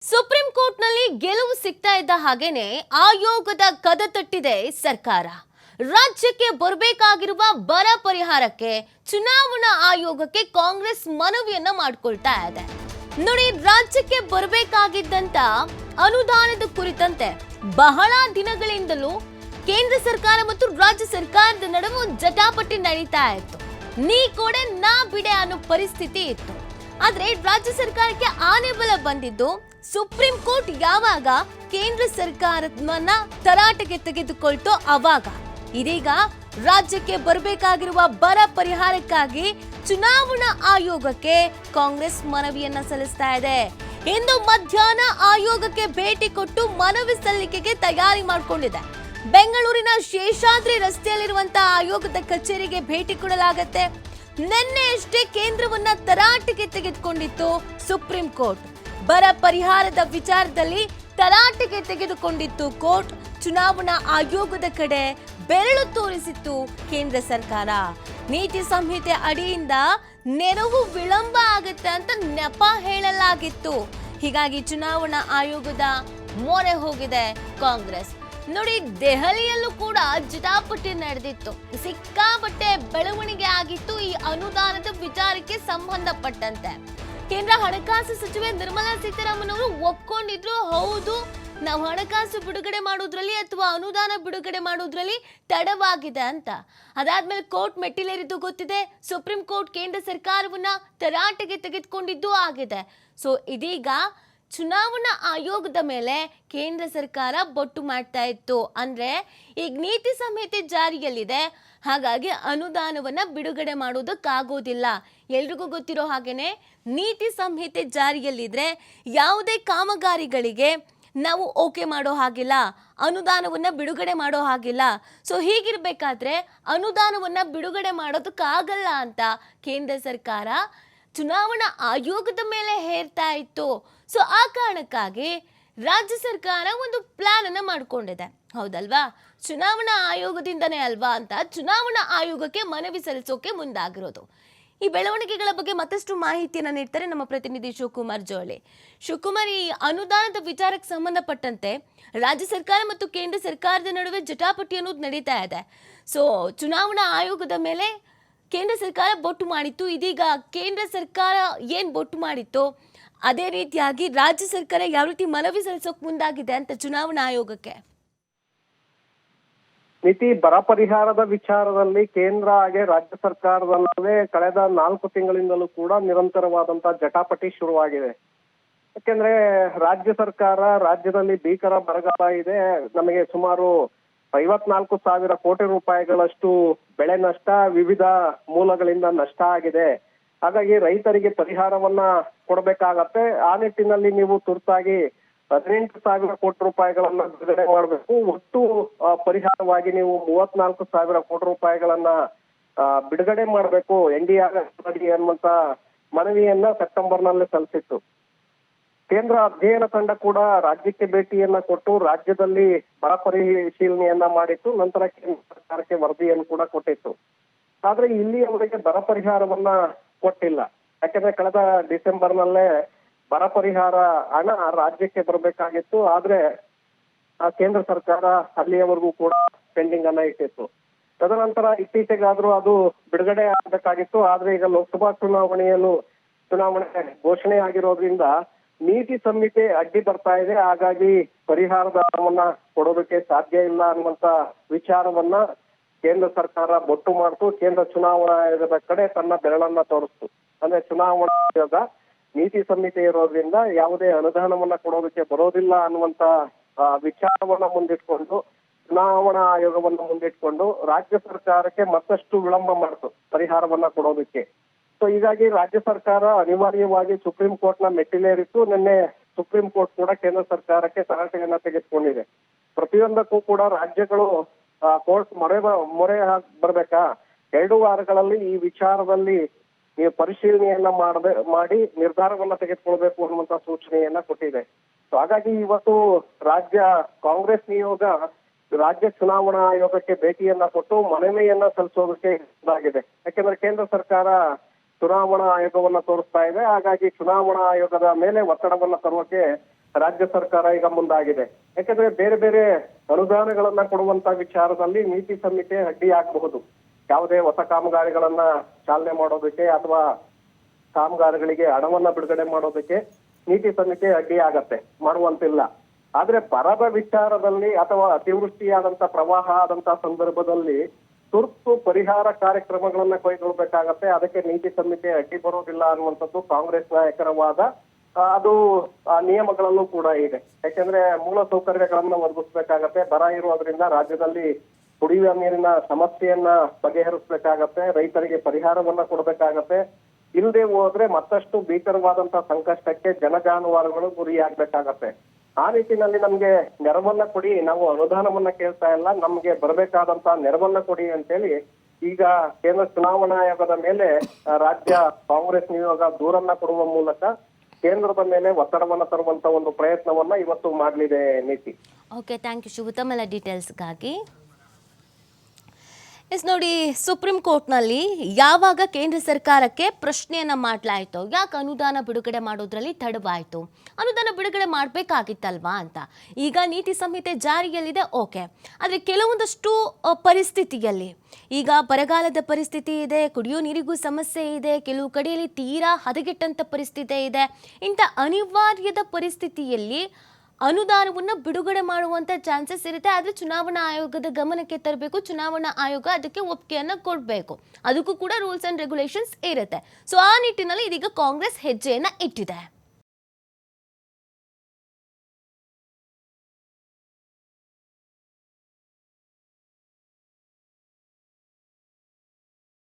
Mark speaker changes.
Speaker 1: Supreme ಕೋರ್ಟ್ನಲ್ಲಿ ಗೆಲುವು ಸಿಗ್ತಾ ಇದ್ದ ಹಾಗೇನೆ ಆಯೋಗದ ಕದ ತಟ್ಟಿದೆ ಸರ್ಕಾರ. ರಾಜ್ಯಕ್ಕೆ ಬರಬೇಕಾಗಿರುವ ಬರ ಪರಿಹಾರಕ್ಕೆ ಚುನಾವಣಾ ಆಯೋಗಕ್ಕೆ ಕಾಂಗ್ರೆಸ್ ಮನವಿಯನ್ನ ಮಾಡಿಕೊಳ್ತಾ ಇದೆ. ನೋಡಿ, ರಾಜ್ಯಕ್ಕೆ ಬರಬೇಕಾಗಿದ್ದಂತ ಅನುದಾನದ ಕುರಿತಂತೆ ಬಹಳ ದಿನಗಳಿಂದಲೂ ಕೇಂದ್ರ ಸರ್ಕಾರ ಮತ್ತು ರಾಜ್ಯ ಸರ್ಕಾರದ ನಡುವೆ ಒಂದು ಜಟಾಪಟಿ ನಡೀತಾ ಇತ್ತು. ನೀ ಕೊಡೆ ನಾ ಬಿಡೆ ಅನ್ನೋ ಪರಿಸ್ಥಿತಿ ಇತ್ತು. ಆದ್ರೆ ರಾಜ್ಯ ಸರ್ಕಾರಕ್ಕೆ ಆನೆ ಬಲ ಬಂದಿದ್ದು ಸುಪ್ರೀಂ ಕೋರ್ಟ್ ಯಾವಾಗ ಕೇಂದ್ರ ಸರ್ಕಾರವನ್ನ ತರಾಟೆಗೆ ತೆಗೆದುಕೊಳ್ತೋ ಅವಾಗ. ಇದೀಗ ರಾಜ್ಯಕ್ಕೆ ಬರಬೇಕಾಗಿರುವ ಬರ ಪರಿಹಾರಕ್ಕಾಗಿ ಚುನಾವಣಾ ಆಯೋಗಕ್ಕೆ ಕಾಂಗ್ರೆಸ್ ಮನವಿಯನ್ನ ಸಲ್ಲಿಸ್ತಾ ಇದೆ. ಇಂದು ಮಧ್ಯಾಹ್ನ ಆಯೋಗಕ್ಕೆ ಭೇಟಿ ಕೊಟ್ಟು ಮನವಿ ಸಲ್ಲಿಕೆಗೆ ತಯಾರಿ ಮಾಡಿಕೊಂಡಿದೆ. ಬೆಂಗಳೂರಿನ ಶೇಷಾದ್ರಿ ರಸ್ತೆಯಲ್ಲಿರುವಂತಹ ಆಯೋಗದ ಕಚೇರಿಗೆ ಭೇಟಿ ಕೊಡಲಾಗುತ್ತೆ. ನಿನ್ನೆಯಷ್ಟೇ ಕೇಂದ್ರವನ್ನ ತರಾಟೆಗೆ ತೆಗೆದುಕೊಂಡಿತ್ತು ಸುಪ್ರೀಂ ಕೋರ್ಟ್. ಬರ ಪರಿಹಾರದ ವಿಚಾರದಲ್ಲಿ ತರಾಟೆಗೆ ತೆಗೆದುಕೊಂಡಿತ್ತು ಕೋರ್ಟ್. ಚುನಾವಣಾ ಆಯೋಗದ ಕಡೆ ಬೆರಳು ತೋರಿಸಿತ್ತು ಕೇಂದ್ರ ಸರ್ಕಾರ. ನೀತಿ ಸಂಹಿತೆ ಅಡಿಯಿಂದ ನೆರವು ವಿಳಂಬ ಆಗುತ್ತೆ ಅಂತ ನೆಪ ಹೇಳಲಾಗಿತ್ತು. ಹೀಗಾಗಿ ಚುನಾವಣಾ ಆಯೋಗದ ಮೊರೆ ಹೋಗಿದೆ ಕಾಂಗ್ರೆಸ್. ನೋಡಿ, ದೆಹಲಿಯಲ್ಲೂ ಕೂಡ ಜಟಾಪಟಿ ನಡೆದಿತ್ತು. ಸಿಕ್ಕಾಪಟ್ಟೆ ಬೆಳವಣಿಗೆ ಆಗಿತ್ತು ಈ ಅನುದಾನದ ವಿಚಾರಕ್ಕೆ ಸಂಬಂಧಪಟ್ಟಂತೆ. ಕೇಂದ್ರ ಹಣಕಾಸು ಸಚಿವೆ ನಿರ್ಮಲಾ ಸೀತಾರಾಮನ್ ಅವರು ಒಪ್ಕೊಂಡಿದ್ರು, ಹೌದು ನಾವು ಹಣಕಾಸು ಬಿಡುಗಡೆ ಮಾಡೋದ್ರಲ್ಲಿ ಅಥವಾ ಅನುದಾನ ಬಿಡುಗಡೆ ಮಾಡೋದ್ರಲ್ಲಿ ತಡವಾಗಿದೆ ಅಂತ. ಅದಾದ್ಮೇಲೆ ಕೋರ್ಟ್ ಮೆಟ್ಟಿಲೇರಿದ್ದು ಗೊತ್ತಿದೆ. ಸುಪ್ರೀಂ ಕೋರ್ಟ್ ಕೇಂದ್ರ ಸರ್ಕಾರವನ್ನ ತರಾಟೆಗೆ ತೆಗೆದುಕೊಂಡಿದ್ದು ಆಗಿದೆ. ಸೊ ಇದೀಗ ಚುನಾವಣಾ ಆಯೋಗದ ಮೇಲೆ ಕೇಂದ್ರ ಸರ್ಕಾರ ಬೊಟ್ಟು ಮಾಡ್ತಾ ಇತ್ತು. ಅಂದ್ರೆ ಈಗ ನೀತಿ ಸಂಹಿತೆ ಜಾರಿಯಲ್ಲಿದೆ, ಹಾಗಾಗಿ ಅನುದಾನವನ್ನ ಬಿಡುಗಡೆ ಮಾಡೋದಕ್ಕಾಗೋದಿಲ್ಲ. ಎಲ್ರಿಗೂ ಗೊತ್ತಿರೋ ಹಾಗೇನೆ ನೀತಿ ಸಂಹಿತೆ ಜಾರಿಯಲ್ಲಿದ್ರೆ ಯಾವುದೇ ಕಾಮಗಾರಿಗಳಿಗೆ ನಾವು ಓಕೆ ಮಾಡೋ ಹಾಗಿಲ್ಲ, ಅನುದಾನವನ್ನ ಬಿಡುಗಡೆ ಮಾಡೋ ಹಾಗಿಲ್ಲ. ಸೊ ಹೀಗಿರ್ಬೇಕಾದ್ರೆ ಅನುದಾನವನ್ನ ಬಿಡುಗಡೆ ಮಾಡೋದಕ್ಕಾಗಲ್ಲ ಅಂತ ಕೇಂದ್ರ ಸರ್ಕಾರ ಚುನಾವಣಾ ಆಯೋಗದ ಮೇಲೆ ಹೇರ್ತಾ ಇತ್ತು. ಸೊ ಆ ಕಾರಣಕ್ಕಾಗಿ ರಾಜ್ಯ ಸರ್ಕಾರ ಒಂದು ಪ್ಲಾನ್ ಅನ್ನ ಮಾಡ್ಕೊಂಡಿದೆ, ಹೌದಲ್ವಾ? ಚುನಾವಣಾ ಆಯೋಗದಿಂದನೇ ಅಲ್ವಾ ಅಂತ ಚುನಾವಣಾ ಆಯೋಗಕ್ಕೆ ಮನವಿ ಸಲ್ಲಿಸೋಕೆ ಮುಂದಾಗಿರೋದು. ಈ ಬೆಳವಣಿಗೆಗಳ ಬಗ್ಗೆ ಮತ್ತಷ್ಟು ಮಾಹಿತಿಯನ್ನು ನೀಡ್ತಾರೆ ನಮ್ಮ ಪ್ರತಿನಿಧಿ ಶಿವಕುಮಾರ್ ಜೋಳಿ. ಶಿವಕುಮಾರ್, ಈ ಅನುದಾನದ ವಿಚಾರಕ್ಕೆ ಸಂಬಂಧಪಟ್ಟಂತೆ ರಾಜ್ಯ ಸರ್ಕಾರ ಮತ್ತು ಕೇಂದ್ರ ಸರ್ಕಾರದ ನಡುವೆ ಜಟಾಪಟಿ ಅನ್ನೋದು ನಡೀತಾ ಇದೆ. ಸೊ ಚುನಾವಣಾ ಆಯೋಗದ ಮೇಲೆ ಕೇಂದ್ರ ಸರ್ಕಾರ ಬೊಟ್ಟು ಮಾಡಿತ್ತು. ಇದೀಗ ಕೇಂದ್ರ ಸರ್ಕಾರ ಏನ್ ಬೊಟ್ಟು ಮಾಡಿತ್ತು, ಅದೇ ರೀತಿಯಾಗಿ ರಾಜ್ಯ ಸರ್ಕಾರ ಯಾವ ರೀತಿ ಮನವಿ ಸಲ್ಲಿಸೋಕೆ ಮುಂದಾಗಿದೆ ಅಂತ ಚುನಾವಣಾ ಆಯೋಗಕ್ಕೆ.
Speaker 2: ನೀತಿ ಬರ ಪರಿಹಾರದ ವಿಚಾರದಲ್ಲಿ ಕೇಂದ್ರ ಹಾಗೆ ರಾಜ್ಯ ಸರ್ಕಾರದ ನಡುವೆ ಕಳೆದ 4 ತಿಂಗಳಿಂದಲೂ ಕೂಡ ನಿರಂತರವಾದಂತಹ ಜಟಾಪಟಿ ಶುರುವಾಗಿದೆ. ಯಾಕೆಂದ್ರೆ ರಾಜ್ಯ ಸರ್ಕಾರ ರಾಜ್ಯದಲ್ಲಿ ಭೀಕರ ಬರಗಾಲ ಇದೆ. ನಮಗೆ ಸುಮಾರು 54,000 ಕೋಟಿ ರೂಪಾಯಿಗಳಷ್ಟು ಬೆಳೆ ನಷ್ಟ, ವಿವಿಧ ಮೂಲಗಳಿಂದ ನಷ್ಟ ಆಗಿದೆ. ಹಾಗಾಗಿ ರೈತರಿಗೆ ಪರಿಹಾರವನ್ನ ಕೊಡಬೇಕಾಗತ್ತೆ. ಆ ನಿಟ್ಟಿನಲ್ಲಿ ನೀವು ತುರ್ತಾಗಿ 18,000 ಕೋಟಿ ರೂಪಾಯಿಗಳನ್ನ ಬಿಡುಗಡೆ ಮಾಡಬೇಕು. ಒಟ್ಟು ಪರಿಹಾರವಾಗಿ ನೀವು 34,000 ಕೋಟಿ ರೂಪಾಯಿಗಳನ್ನ ಬಿಡುಗಡೆ ಮಾಡಬೇಕು NDRF ಅನ್ನುವಂತ ಮನವಿಯನ್ನ ಸೆಪ್ಟೆಂಬರ್ನಲ್ಲಿ ಸಲ್ಲಿಸಿತ್ತು. ಕೇಂದ್ರ ಅಧ್ಯಯನ ತಂಡ ಕೂಡ ರಾಜ್ಯಕ್ಕೆ ಭೇಟಿಯನ್ನ ಕೊಟ್ಟು ರಾಜ್ಯದಲ್ಲಿ ಬರ ಪರಿಶೀಲನೆಯನ್ನ ಮಾಡಿತ್ತು. ನಂತರ ಕೇಂದ್ರ ಸರ್ಕಾರಕ್ಕೆ ವರದಿಯನ್ನು ಕೂಡ ಕೊಟ್ಟಿತ್ತು. ಆದ್ರೆ ಇಲ್ಲಿಯವರೆಗೆ ಬರ ಪರಿಹಾರವನ್ನ ಕೊಟ್ಟಿಲ್ಲ. ಯಾಕಂದ್ರೆ ಕಳೆದ ಡಿಸೆಂಬರ್ನಲ್ಲೇ ಬರ ಪರಿಹಾರ ಹಣ ರಾಜ್ಯಕ್ಕೆ ಬರಬೇಕಾಗಿತ್ತು. ಆದ್ರೆ ಆ ಕೇಂದ್ರ ಸರ್ಕಾರ ಅಲ್ಲಿಯವರೆಗೂ ಕೂಡ ಪೆಂಡಿಂಗ್ ಅನ್ನ ಇಟ್ಟಿತ್ತು. ತದನಂತರ ಇತ್ತೀಚೆಗಾದ್ರೂ ಅದು ಬಿಡುಗಡೆ ಆಗಬೇಕಾಗಿತ್ತು. ಆದ್ರೆ ಈಗ ಲೋಕಸಭಾ ಚುನಾವಣೆ ಘೋಷಣೆ ಆಗಿರೋದ್ರಿಂದ ನೀತಿ ಸಂಹಿತೆ ಅಡ್ಡಿ ಬರ್ತಾ ಇದೆ. ಹಾಗಾಗಿ ಪರಿಹಾರದ ಹಣವನ್ನ ಕೊಡೋದಕ್ಕೆ ಸಾಧ್ಯ ಇಲ್ಲ ಅನ್ನುವಂತ ವಿಚಾರವನ್ನ ಕೇಂದ್ರ ಸರ್ಕಾರ ಬೊಟ್ಟು ಮಾಡ್ತು. ಕೇಂದ್ರ ಚುನಾವಣಾ ಆಯೋಗದ ಕಡೆ ತನ್ನ ಬೆರಳನ್ನ ತೋರಿಸ್ತು. ಅಂದ್ರೆ ಚುನಾವಣಾ ಆಯೋಗ ನೀತಿ ಸಂಹಿತೆ ಇರೋದ್ರಿಂದ ಯಾವುದೇ ಅನುದಾನವನ್ನ ಕೊಡೋದಕ್ಕೆ ಬರೋದಿಲ್ಲ ಅನ್ನುವಂತ ವಿಚಾರವನ್ನ ಮುಂದಿಟ್ಕೊಂಡು ಚುನಾವಣಾ ಆಯೋಗವನ್ನ ಮುಂದಿಟ್ಕೊಂಡು ರಾಜ್ಯ ಸರ್ಕಾರಕ್ಕೆ ಮತ್ತಷ್ಟು ವಿಳಂಬ ಮಾಡ್ತು ಪರಿಹಾರವನ್ನ ಕೊಡೋದಕ್ಕೆ. ಸೊ ಹೀಗಾಗಿ ರಾಜ್ಯ ಸರ್ಕಾರ ಅನಿವಾರ್ಯವಾಗಿ ಸುಪ್ರೀಂ ಕೋರ್ಟ್ ನ ಮೆಟ್ಟಿಲೇರಿತ್ತು. ನಿನ್ನೆ ಸುಪ್ರೀಂ ಕೋರ್ಟ್ ಕೂಡ ಕೇಂದ್ರ ಸರ್ಕಾರಕ್ಕೆ ತರಾಟೆಯನ್ನ ತೆಗೆದುಕೊಂಡಿದೆ. ಪ್ರತಿಯೊಂದಕ್ಕೂ ಕೂಡ ರಾಜ್ಯಗಳು ಕೋರ್ಟ್ ಮೊರೆ ಬರ್ಬೇಕಾ, 2 ವಾರಗಳಲ್ಲಿ ಈ ವಿಚಾರದಲ್ಲಿ ನೀವು ಪರಿಶೀಲನೆಯನ್ನ ಮಾಡಿ ನಿರ್ಧಾರವನ್ನ ತೆಗೆದುಕೊಳ್ಬೇಕು ಅನ್ನುವಂತ ಸೂಚನೆಯನ್ನ ಕೊಟ್ಟಿದೆ. ಸೊ ಹಾಗಾಗಿ ಇವತ್ತು ರಾಜ್ಯ ಕಾಂಗ್ರೆಸ್ ನಿಯೋಗ ರಾಜ್ಯ ಚುನಾವಣಾ ಆಯೋಗಕ್ಕೆ ಭೇಟಿಯನ್ನ ಕೊಟ್ಟು ಮನವಿಯನ್ನ ಸಲ್ಲಿಸೋದಕ್ಕೆ ಮುಂದಾಗಿದೆ. ಯಾಕೆಂದ್ರೆ ಕೇಂದ್ರ ಸರ್ಕಾರ ಚುನಾವಣಾ ಆಯೋಗವನ್ನ ತೋರಿಸ್ತಾ ಇದೆ. ಹಾಗಾಗಿ ಚುನಾವಣಾ ಆಯೋಗದ ಮೇಲೆ ಒತ್ತಡವನ್ನ ತರುವಕ್ಕೆ ರಾಜ್ಯ ಸರ್ಕಾರ ಈಗ ಮುಂದಾಗಿದೆ. ಯಾಕಂದ್ರೆ ಬೇರೆ ಬೇರೆ ಅನುದಾನಗಳನ್ನ ಕೊಡುವಂತ ವಿಚಾರದಲ್ಲಿ ನೀತಿ ಸಂಹಿತೆ ಅಡ್ಡಿ ಆಗಬಹುದು. ಯಾವುದೇ ಹೊಸ ಕಾಮಗಾರಿಗಳನ್ನ ಚಾಲನೆ ಮಾಡೋದಕ್ಕೆ ಅಥವಾ ಕಾಮಗಾರಿಗಳಿಗೆ ಹಣವನ್ನ ಬಿಡುಗಡೆ ಮಾಡೋದಕ್ಕೆ ನೀತಿ ಸಂಹಿತೆ ಅಡ್ಡಿ ಆಗತ್ತೆ, ಮಾಡುವಂತಿಲ್ಲ. ಆದ್ರೆ ಬರದ ವಿಚಾರದಲ್ಲಿ ಅಥವಾ ಅತಿವೃಷ್ಟಿಯಾದಂತ ಪ್ರವಾಹ ಆದಂತ ಸಂದರ್ಭದಲ್ಲಿ ತುರ್ತು ಪರಿಹಾರ ಕಾರ್ಯಕ್ರಮಗಳನ್ನ ಕೈಗೊಳ್ಬೇಕಾಗತ್ತೆ. ಅದಕ್ಕೆ ನೀತಿ ಸಂಹಿತೆ ಅಡ್ಡಿ ಬರೋದಿಲ್ಲ ಅನ್ನುವಂಥದ್ದು ಕಾಂಗ್ರೆಸ್ ನಾಯಕರ ವಾದ. ಅದು ಆ ನಿಯಮಗಳಲ್ಲೂ ಕೂಡ ಇದೆ. ಯಾಕೆಂದ್ರೆ ಮೂಲ ಸೌಕರ್ಯಗಳನ್ನ ಒದಗಿಸ್ಬೇಕಾಗತ್ತೆ. ಬರ ಇರೋದ್ರಿಂದ ರಾಜ್ಯದಲ್ಲಿ ಕುಡಿಯುವ ನೀರಿನ ಸಮಸ್ಯೆಯನ್ನ ಬಗೆಹರಿಸ್ಬೇಕಾಗತ್ತೆ. ರೈತರಿಗೆ ಪರಿಹಾರವನ್ನ ಕೊಡ್ಬೇಕಾಗತ್ತೆ. ಇಲ್ಲದೆ ಹೋದ್ರೆ ಮತ್ತಷ್ಟು ಭೀಕರವಾದಂತಹ ಸಂಕಷ್ಟಕ್ಕೆ ಜನಜಾನುವಾರುಗಳು ಗುರಿಯಾಗ್ಬೇಕಾಗತ್ತೆ. ಆ ನಿಟ್ಟಿನಲ್ಲಿ ನಮ್ಗೆ ನೆರವನ್ನ ಕೊಡಿ, ನಾವು ಅನುದಾನವನ್ನ ಕೇಳ್ತಾ ಇಲ್ಲ, ನಮ್ಗೆ ಬರಬೇಕಾದಂತ ನೆರವನ್ನ ಕೊಡಿ ಅಂತೇಳಿ ಈಗ ಕೇಂದ್ರ ಚುನಾವಣಾ ಆಯೋಗದ ಮೇಲೆ ರಾಜ್ಯ ಕಾಂಗ್ರೆಸ್ ನಿಯೋಗ ದೂರನ್ನ ಕೊಡುವ ಮೂಲಕ ಕೇಂದ್ರದ ಮೇಲೆ ಒತ್ತಡವನ್ನ ತರುವಂತ ಒಂದು ಪ್ರಯತ್ನವನ್ನ ಇವತ್ತು ಮಾಡಲಿದೆ ನೀತಿ.
Speaker 1: ಓಕೆ, ಥ್ಯಾಂಕ್ ಯು ಶಿವು ತಮ್ಮೆಲ್ಲ ಡೀಟೇಲ್ಸ್ಗಾಗಿ. ಎಸ್ ನೋಡಿ, ಸುಪ್ರೀಂ ಕೋರ್ಟ್ನಲ್ಲಿ ಯಾವಾಗ ಕೇಂದ್ರ ಸರ್ಕಾರಕ್ಕೆ ಪ್ರಶ್ನೆಯನ್ನು ಮಾಡಲಾಯಿತು, ಯಾಕೆ ಅನುದಾನ ಬಿಡುಗಡೆ ಮಾಡೋದ್ರಲ್ಲಿ ತಡವಾಯಿತು, ಅನುದಾನ ಬಿಡುಗಡೆ ಮಾಡಬೇಕಾಗಿತ್ತಲ್ವಾ ಅಂತ. ಈಗ ನೀತಿ ಸಂಹಿತೆ ಜಾರಿಯಲ್ಲಿದೆ, ಓಕೆ, ಆದರೆ ಕೆಲವೊಂದಷ್ಟು ಪರಿಸ್ಥಿತಿಯಲ್ಲಿ ಈಗ ಬರಗಾಲದ ಪರಿಸ್ಥಿತಿ ಇದೆ, ಕುಡಿಯೋ ನೀರಿಗೂ ಸಮಸ್ಯೆ ಇದೆ, ಕೆಲವು ಕಡೆಯಲ್ಲಿ ತೀರಾ ಹದಗೆಟ್ಟಂಥ ಪರಿಸ್ಥಿತಿ ಇದೆ. ಇಂಥ ಅನಿವಾರ್ಯದ ಪರಿಸ್ಥಿತಿಯಲ್ಲಿ ಅನುದಾನವನ್ನು ಬಿಡುಗಡೆ ಮಾಡುವಂಥ ಚಾನ್ಸಸ್ ಇರುತ್ತೆ. ಆದರೆ ಚುನಾವಣಾ ಆಯೋಗದ ಗಮನಕ್ಕೆ ತರಬೇಕು, ಚುನಾವಣಾ ಆಯೋಗ ಅದಕ್ಕೆ ಒಪ್ಪಿಗೆಯನ್ನು ಕೊಡಬೇಕು, ಅದಕ್ಕೂ ಕೂಡ ರೂಲ್ಸ್ ಆ್ಯಂಡ್ ರೆಗ್ಯುಲೇಷನ್ಸ್ ಇರುತ್ತೆ. ಸೊ ಆ ನಿಟ್ಟಿನಲ್ಲಿ ಇದೀಗ ಕಾಂಗ್ರೆಸ್ ಹೆಜ್ಜೆಯನ್ನು ಇಟ್ಟಿದೆ.